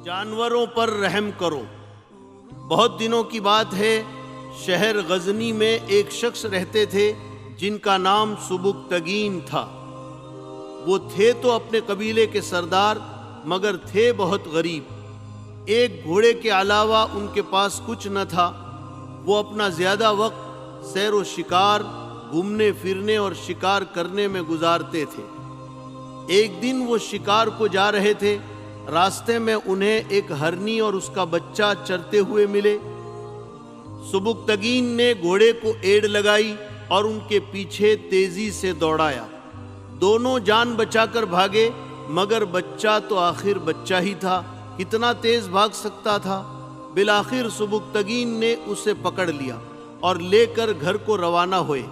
جانوروں پر رحم کرو۔ بہت دنوں کی بات ہے، شہر غزنی میں ایک شخص رہتے تھے جن کا نام سبکتگین تھا۔ وہ تھے تو اپنے قبیلے کے سردار، مگر تھے بہت غریب۔ ایک گھوڑے کے علاوہ ان کے پاس کچھ نہ تھا۔ وہ اپنا زیادہ وقت سیر و شکار، گھومنے پھرنے اور شکار کرنے میں گزارتے تھے۔ ایک دن وہ شکار کو جا رہے تھے، راستے میں انہیں ایک ہرنی اور اس کا بچہ چرتے ہوئے ملے۔ سبکتگین نے گھوڑے کو ایڑ لگائی اور ان کے پیچھے تیزی سے دوڑایا۔ دونوں جان بچا کر بھاگے، مگر بچہ تو آخر بچہ ہی تھا، کتنا تیز بھاگ سکتا تھا۔ بالآخر سبکتگین نے اسے پکڑ لیا اور لے کر گھر کو روانہ ہوئے۔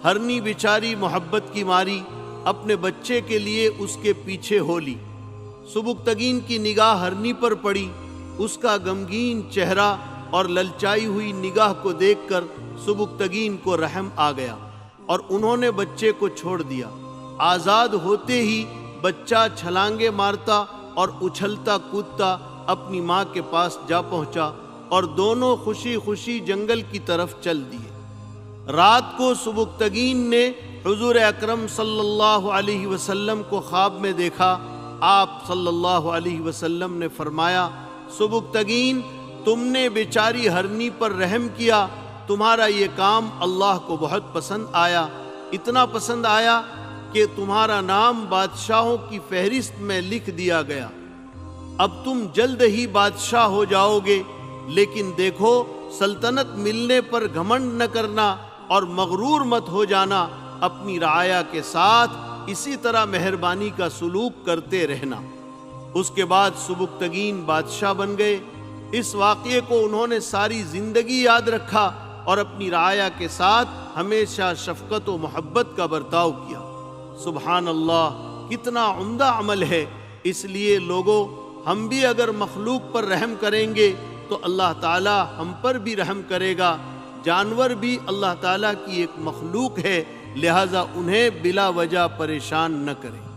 ہرنی بیچاری محبت کی ماری اپنے بچے کے لیے اس کے پیچھے ہو لی۔ سبکتگین کی نگاہ ہرنی پر پڑی۔ اس کا غمگین چہرہ اور للچائی ہوئی نگاہ کو دیکھ کر سبکتگین کو رحم آ گیا اور انہوں نے بچے کو چھوڑ دیا۔ آزاد ہوتے ہی بچہ چھلانگے مارتا اور اچھلتا کودتا اپنی ماں کے پاس جا پہنچا اور دونوں خوشی خوشی جنگل کی طرف چل دیے۔ رات کو سبکتگین نے حضور اکرم صلی اللہ علیہ وسلم کو خواب میں دیکھا۔ آپ صلی اللہ علیہ وسلم نے فرمایا، سبکتگین، تم نے بیچاری ہرنی پر رحم کیا، تمہارا یہ کام اللہ کو بہت پسند آیا، اتنا پسند آیا کہ تمہارا نام بادشاہوں کی فہرست میں لکھ دیا گیا۔ اب تم جلد ہی بادشاہ ہو جاؤ گے، لیکن دیکھو، سلطنت ملنے پر گھمنڈ نہ کرنا اور مغرور مت ہو جانا، اپنی رعایا کے ساتھ اسی طرح مہربانی کا سلوک کرتے رہنا۔ اس کے بعد سبکتگین بادشاہ بن گئے۔ اس واقعے کو انہوں نے ساری زندگی یاد رکھا اور اپنی رعایا کے ساتھ ہمیشہ شفقت و محبت کا برتاؤ کیا۔ سبحان اللہ، کتنا عمدہ عمل ہے۔ اس لیے لوگوں، ہم بھی اگر مخلوق پر رحم کریں گے تو اللہ تعالی ہم پر بھی رحم کرے گا۔ جانور بھی اللہ تعالیٰ کی ایک مخلوق ہے، لہذا انہیں بلا وجہ پریشان نہ کریں۔